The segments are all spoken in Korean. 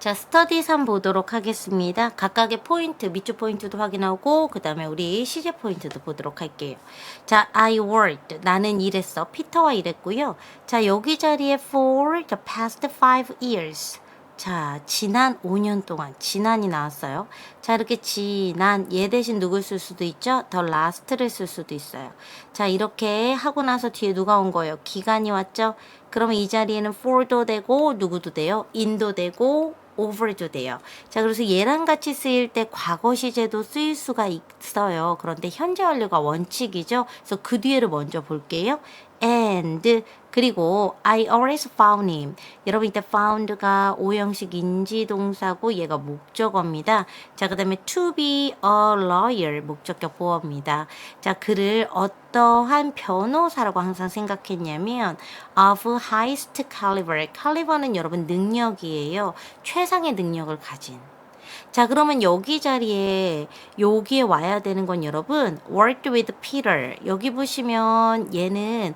자, 스터디 3 보도록 하겠습니다. 각각의 포인트, 밑줄 포인트도 확인하고 그 다음에 우리 시제 포인트도 보도록 할게요. 자, I worked. 나는 일했어. 피터와 일했고요. 자, 여기 자리에 for the past 5 years. 자, 지난 5년 동안 지난이 나왔어요. 자, 이렇게 지난 얘 대신 누굴 쓸 수도 있죠. the last를 쓸 수도 있어요. 자, 이렇게 하고 나서 뒤에 누가 온 거예요? 기간이 왔죠. 그러면 이 자리에는 for도 되고 누구도 돼요? in도 되고 over도 돼요. 자, 그래서 얘랑 같이 쓰일 때 과거 시제도 쓰일 수가 있어요. 그런데 현재 완료가 원칙이죠. 그래서 그 뒤에를 먼저 볼게요. and 그리고 I always found him. 여러분 이때 found가 오형식 인지동사고 얘가 목적어입니다. 자, 그 다음에 to be a lawyer 목적격 보어입니다. 자, 그를 어떠한 변호사라고 항상 생각했냐면 of highest caliber. caliber는 여러분 능력이에요. 최상의 능력을 가진. 자, 그러면 여기 자리에 여기에 와야 되는 건 여러분 worked with Peter. 여기 보시면 얘는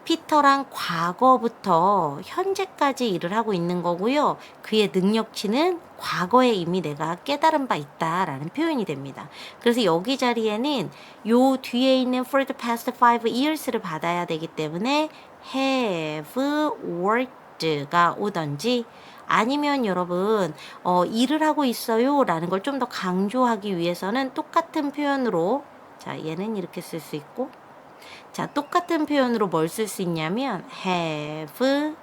피터랑 과거부터 현재까지 일을 하고 있는 거고요. 그의 능력치는 과거에 이미 내가 깨달은 바 있다라는 표현이 됩니다. 그래서 여기 자리에는 요 뒤에 있는 for the past 5 years를 받아야 되기 때문에 have worked가 오던지 아니면 여러분 일을 하고 있어요 라는 걸 좀 더 강조하기 위해서는 똑같은 표현으로 자, 얘는 이렇게 쓸 수 있고 자, 똑같은 표현으로 뭘 쓸 수 있냐면 have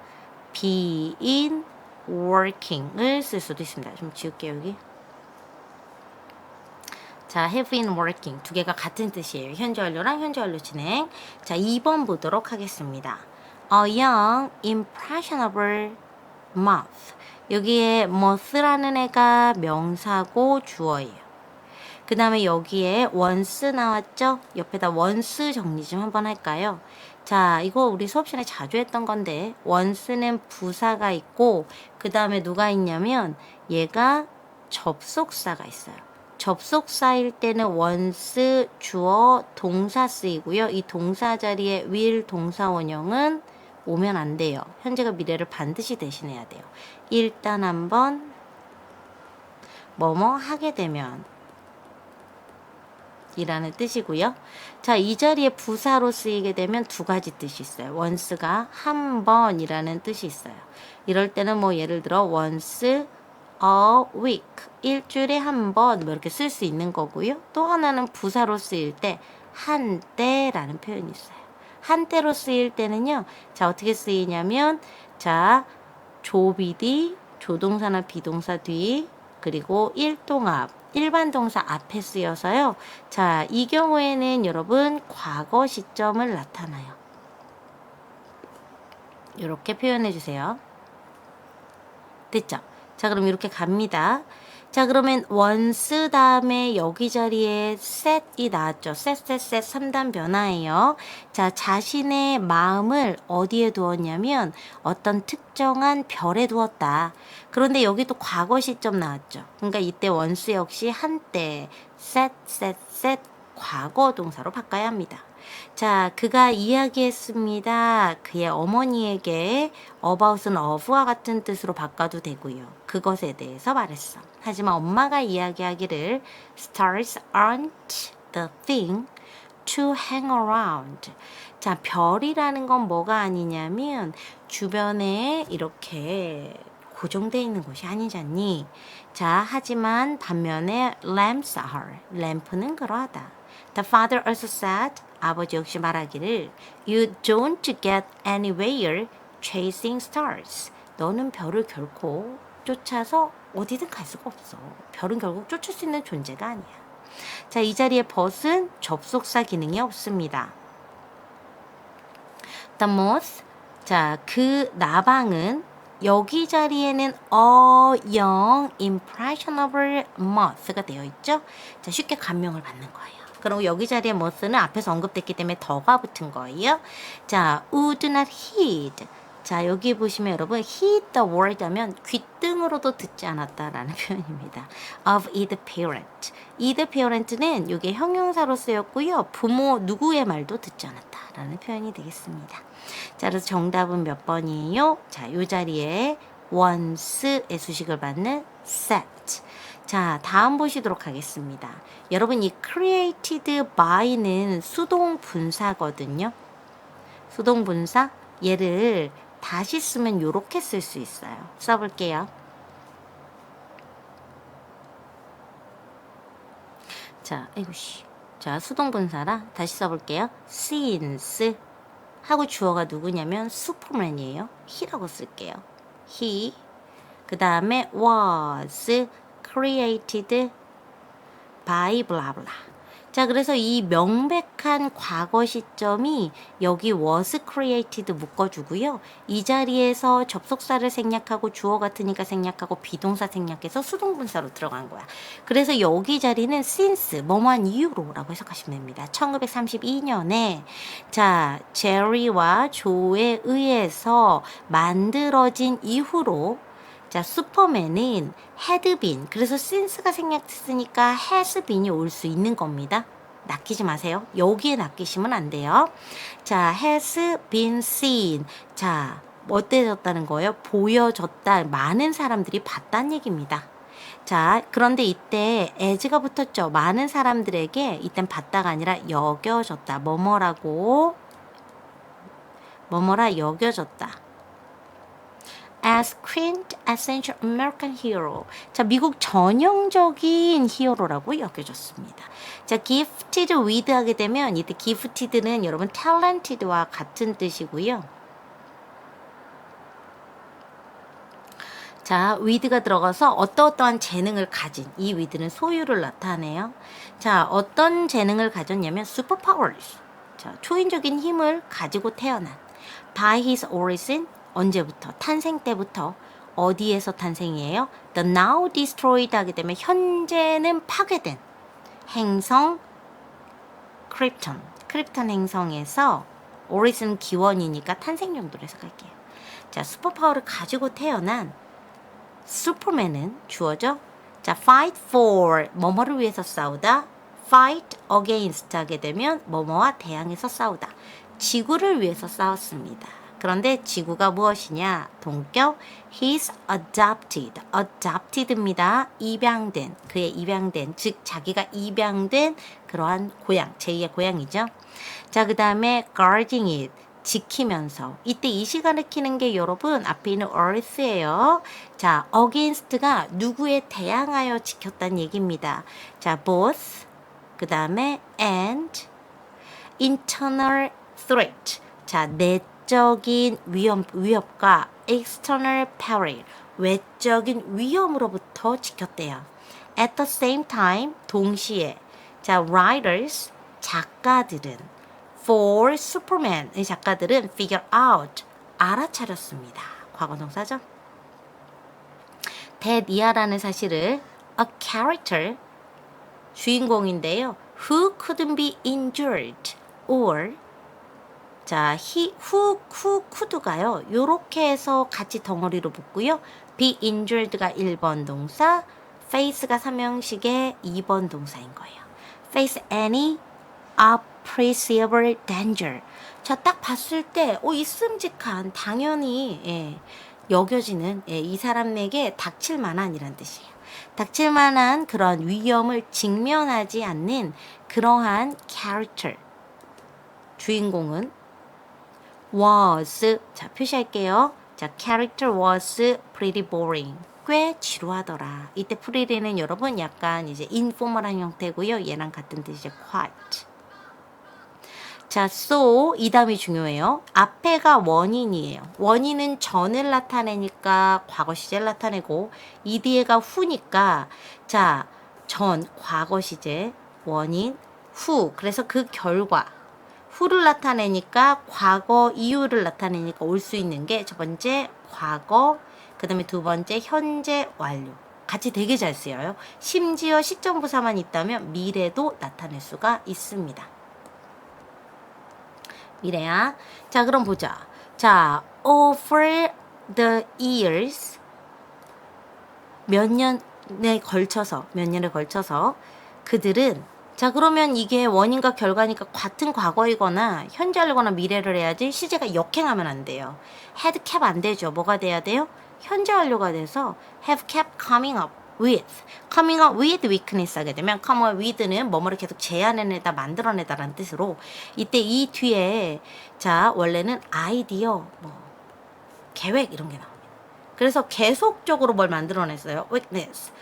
been working을 쓸 수도 있습니다. 좀 지울게요, 여기. 자, have been working 두 개가 같은 뜻이에요. 현재 완료랑 현재 완료 진행. 자, 2번 보도록 하겠습니다. A young impressionable moth. 여기에 moth라는 애가 명사고 주어예요. 그 다음에 여기에 once 나왔죠? 옆에다 once 정리 좀 한번 할까요? 자, 이거 우리 수업 시간에 자주 했던 건데 once는 부사가 있고 그 다음에 누가 있냐면 얘가 접속사가 있어요. 접속사일 때는 once 주어 동사 쓰이고요. 이 동사 자리에 will 동사 원형은 오면 안 돼요. 현재가 미래를 반드시 대신해야 돼요. 일단 한번 뭐뭐 하게 되면 이라는 뜻이고요. 자, 이 자리에 부사로 쓰이게 되면 두 가지 뜻이 있어요. once가 한 번이라는 뜻이 있어요. 이럴 때는 뭐 예를 들어 once a week 일주일에 한 번 뭐 이렇게 쓸 수 있는 거고요. 또 하나는 부사로 쓰일 때 한때라는 표현이 있어요. 한때로 쓰일 때는요. 자, 어떻게 쓰이냐면 자, 조비디 조동사나 비동사 뒤 그리고 일동합 일반 동사 앞에 쓰여서요. 자, 이 경우에는 여러분 과거 시점을 나타나요. 이렇게 표현해 주세요. 됐죠? 자, 그럼 이렇게 갑니다. 자, 그러면 once 다음에 여기 자리에 set이 나왔죠. set 3단 변화예요. 자, 자신의 마음을 어디에 두었냐면 어떤 특정한 별에 두었다. 그런데 여기 또 과거 시점 나왔죠. 그러니까 이때 once 역시 한때 set 과거 동사로 바꿔야 합니다. 자, 그가 이야기했습니다. 그의 어머니에게 about은 of와 같은 뜻으로 바꿔도 되고요. 그것에 대해서 말했어. 하지만 엄마가 이야기하기를 stars aren't the thing to hang around. 자, 별이라는 건 뭐가 아니냐면 주변에 이렇게 고정되어 있는 곳이 아니잖니. 자, 하지만 반면에 lamps are. 램프는 그러하다. The father also said, 아버지 역시 말하기를 You don't get anywhere chasing stars. 너는 별을 결코 쫓아서 어디든 갈 수가 없어. 별은 결국 쫓을 수 있는 존재가 아니야. 자, 이 자리에 but은 접속사 기능이 없습니다. The moth, 자, 그 나방은 여기 자리에는 a young impressionable moth가 되어 있죠. 자, 쉽게 감명을 받는 거예요. 그리고 여기 자리에 moth는 앞에서 언급됐기 때문에 더가 붙은 거예요. 자, would not heed. 자, 여기 보시면 여러분 heed the word 하면 귓등으로도 듣지 않았다라는 표현입니다. of either parent. either parent는 이게 형용사로 쓰였고요. 부모 누구의 말도 듣지 않았다라는 표현이 되겠습니다. 자, 그래서 정답은 몇 번이에요? 자, 이 자리에 once의 수식을 받는 set. 자, 다음 보시도록 하겠습니다. 여러분 이 created by는 수동 분사거든요. 수동 분사 얘를 다시 쓰면 요렇게 쓸 수 있어요. 써볼게요. 자, 아이고씨. 자, 수동 분사라 다시 써볼게요. since 하고 주어가 누구냐면 슈퍼맨이에요. he라고 쓸게요. he. 그 다음에 was created by blah blah. 자, 그래서 이 명백한 과거 시점이 여기 was created 묶어주고요. 이 자리에서 접속사를 생략하고 주어 같으니까 생략하고 비동사 생략해서 수동분사로 들어간 거야. 그래서 여기 자리는 since 뭐뭐한 이유로 라고 해석하시면 됩니다. 1932년에 자, 제리와 조에 의해서 만들어진 이후로 자, 슈퍼맨은 had been. 그래서 since가 생략했으니까 has been이 올 수 있는 겁니다. 낚이지 마세요. 여기에 낚이시면 안 돼요. 자, has been seen. 자, 어때졌다는 거예요? 보여졌다. 많은 사람들이 봤다는 얘기입니다. 자, 그런데 이때 as가 붙었죠. 많은 사람들에게 이땐 봤다가 아니라 여겨졌다. 뭐뭐라 여겨졌다. as quintessential American hero. 자, 미국 전형적인 히어로라고 여겨졌습니다. 자, gifted with 하게 되면 이때 gifted는 여러분 talented와 같은 뜻이고요. 자, with가 들어가서 어떠어떠한 재능을 가진 이 with는 소유를 나타내요. 자, 어떤 재능을 가졌냐면 superpowers. 자, 초인적인 힘을 가지고 태어난 by his origin 언제부터? 탄생 때부터. 어디에서 탄생이에요? The now destroyed 하게 되면 현재는 파괴된 행성 크립톤. 크립톤 행성에서 origin 기원이니까 탄생 정도로 해석할게요. 자, 슈퍼파워를 가지고 태어난 슈퍼맨은 주어죠. 자, fight for 뭐뭐를 위해서 싸우다. fight against 하게 되면 뭐뭐와 대항해서 싸우다. 지구를 위해서 싸웠습니다. 그런데 지구가 무엇이냐? 동격 he's adopted입니다. 입양된, 그의 입양된, 즉 자기가 입양된 그러한 고향, 제2의 고향이죠. 자, 그 다음에 guarding it, 지키면서. 이때 이 시간을 키는 게 여러분 앞에 있는 earth예요. 자, against가 누구에 대항하여 지켰다는 얘기입니다. 자, both, 그 다음에 and, internal threat. 자, 내적인 위협과 external peril, 외적인 위험으로부터 지켰대요. At the same time, 동시에. 자, writers, 작가들은 for Superman, 이 작가들은 figure out, 알아차렸습니다. 과거동사죠. that 이하라는 사실을 a character, 주인공인데요. who couldn't be injured or 자, who could가요. 요렇게 해서 같이 덩어리로 붙고요. be injured가 1번 동사, face가 삼형식의 2번 동사인 거예요. face any appreciable danger. 자, 딱 봤을 때 있음직한, 당연히 여겨지는 이 사람에게 닥칠 만한 이란 뜻이에요. 닥칠 만한 그런 위험을 직면하지 않는 그러한 character. 주인공은 was, 자, 표시할게요. 자, character was pretty boring. 꽤 지루하더라. 이때 pretty는 여러분 약간 이제 인포멀한 형태고요. 얘랑 같은 뜻이죠. quite. 자, so 이 다음이 중요해요. 앞에가 원인이에요. 원인은 전을 나타내니까 과거 시제를 나타내고 이 뒤에가 후니까 자, 전 과거 시제 원인 후. 그래서 그 결과 후를 나타내니까 과거 이유를 나타내니까 올 수 있는 게 첫 번째 과거, 그 다음에 두 번째 현재 완료. 같이 되게 잘 쓰여요. 심지어 시점부사만 있다면 미래도 나타낼 수가 있습니다. 미래야. 자, 그럼 보자. 자, over the years 몇 년에 걸쳐서 그들은 자, 그러면 이게 원인과 결과니까 같은 과거이거나 현재이거나 미래를 해야지 시제가 역행하면 안 돼요. 헤드캡 안 되죠. 뭐가 돼야 돼요? 현재 완료가 돼서 have kept coming up with weakness 하게 되면 come up with는 뭐뭐를 계속 제안해내다 만들어내다라는 뜻으로 이때 이 뒤에 자 원래는 아이디어 뭐 계획 이런 게 나옵니다. 그래서 계속적으로 뭘 만들어냈어요. weakness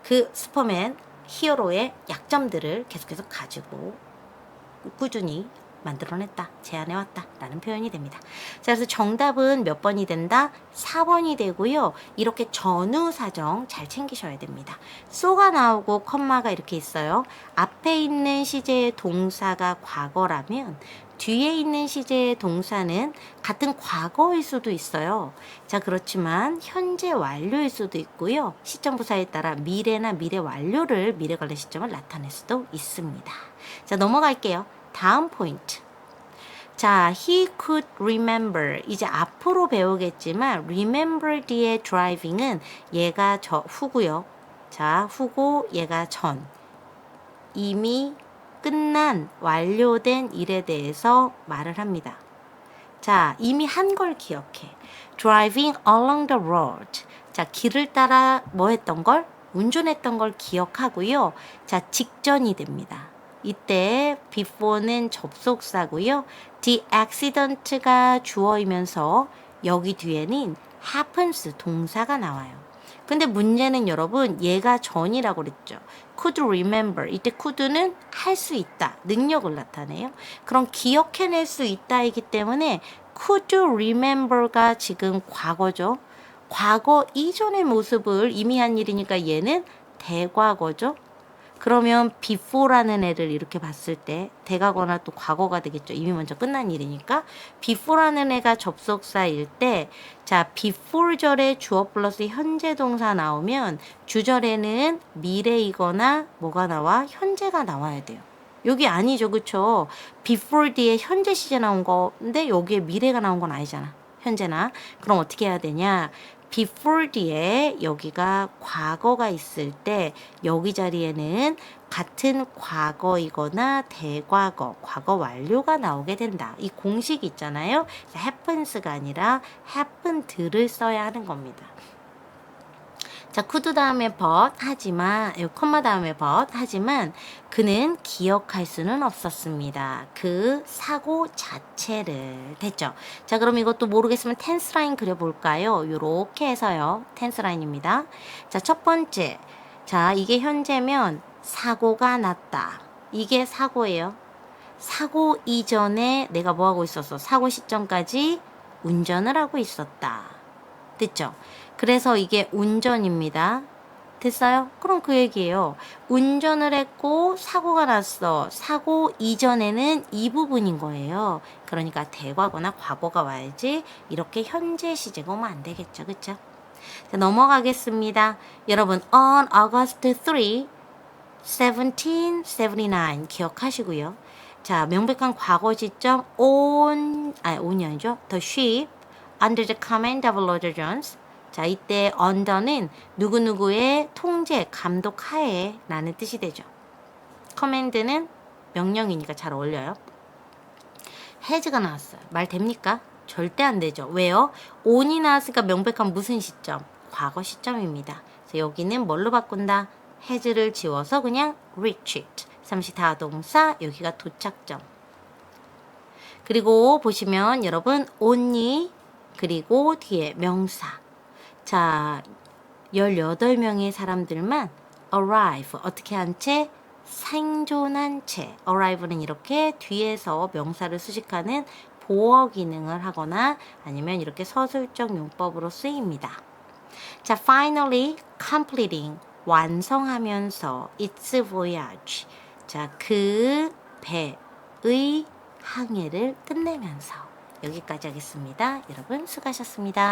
그 슈퍼맨 히어로의 약점들을 계속해서 가지고 꾸준히 만들어냈다, 제안해왔다 라는 표현이 됩니다. 자, 그래서 정답은 몇 번이 된다? 4번이 되고요. 이렇게 전후 사정 잘 챙기셔야 됩니다. so가 나오고 컴마가 이렇게 있어요. 앞에 있는 시제의 동사가 과거라면 뒤에 있는 시제의 동사는 같은 과거일 수도 있어요. 자, 그렇지만 현재 완료일 수도 있고요. 시점 부사에 따라 미래나 미래 완료를 미래 관련 시점을 나타낼 수도 있습니다. 자, 넘어갈게요. 다음 포인트. 자, he could remember. 이제 앞으로 배우겠지만 remember 뒤에 driving은 얘가 후고요. 자, 후고 얘가 전. 이미 끝난 완료된 일에 대해서 말을 합니다. 자, 이미 한 걸 기억해. driving along the road. 자, 길을 따라 뭐 했던 걸? 운전했던 걸 기억하고요. 자, 직전이 됩니다. 이때 before는 접속사고요. the accident가 주어이면서 여기 뒤에는 happens 동사가 나와요. 근데 문제는 여러분 얘가 전이라고 그랬죠. could remember. 이때 could는 할 수 있다. 능력을 나타내요. 그럼 기억해낼 수 있다이기 때문에 could remember가 지금 과거죠. 과거 이전의 모습을 이미 한 일이니까 얘는 대과거죠. 그러면 before라는 애를 이렇게 봤을 때 대가거나 또 과거가 되겠죠. 이미 먼저 끝난 일이니까 before라는 애가 접속사일 때 자 before 절에 주어 플러스 현재 동사 나오면 주절에는 미래이거나 뭐가 나와? 현재가 나와야 돼요. 여기 아니죠. 그쵸? before 뒤에 현재 시제 나온 건데 여기에 미래가 나온 건 아니잖아. 현재나. 그럼 어떻게 해야 되냐? before 뒤에 여기가 과거가 있을 때 여기 자리에는 같은 과거이거나 대과거, 과거 완료가 나오게 된다. 이 공식이 있잖아요. happens가 아니라 happened를 써야 하는 겁니다. 자, could 다음에 but 하지만 콤마 다음에 but 하지만 그는 기억할 수는 없었습니다. 그 사고 자체를 됐죠. 자, 그럼 이것도 모르겠으면 텐스 라인 그려볼까요? 요렇게 해서요. 텐스 라인입니다. 자, 첫 번째. 자, 이게 현재면 사고가 났다. 이게 사고예요. 사고 이전에 내가 뭐 하고 있었어? 사고 시점까지 운전을 하고 있었다. 됐죠? 그래서 이게 운전입니다. 됐어요? 그럼 그 얘기예요. 운전을 했고 사고가 났어. 사고 이전에는 이 부분인 거예요. 그러니까 대과거나 과거가 와야지 이렇게 현재 시제가 오면 안 되겠죠. 그쵸? 자, 넘어가겠습니다. 여러분 on August 3, 1779 기억하시고요. 자, 명백한 과거 시점 on이 아니죠. The ship under the command of Lord Jones. 자, 이때 under는 누구누구의 통제, 감독 하에 라는 뜻이 되죠. command는 명령이니까 잘 어울려요. has가 나왔어요. 말 됩니까? 절대 안 되죠. 왜요? on이 나왔으니까 명백한 무슨 시점? 과거 시점입니다. 그래서 여기는 뭘로 바꾼다? has를 지워서 그냥 reached. 잠시 다동사, 여기가 도착점. 그리고 보시면 여러분 only 그리고 뒤에 명사. 자, 18명의 사람들만 arrive, 어떻게 한 채? 생존한 채. arrive는 이렇게 뒤에서 명사를 수식하는 보어 기능을 하거나 아니면 이렇게 서술적 용법으로 쓰입니다. 자, finally completing, 완성하면서 its voyage. 자, 그 배의 항해를 끝내면서 여기까지 하겠습니다. 여러분 수고하셨습니다.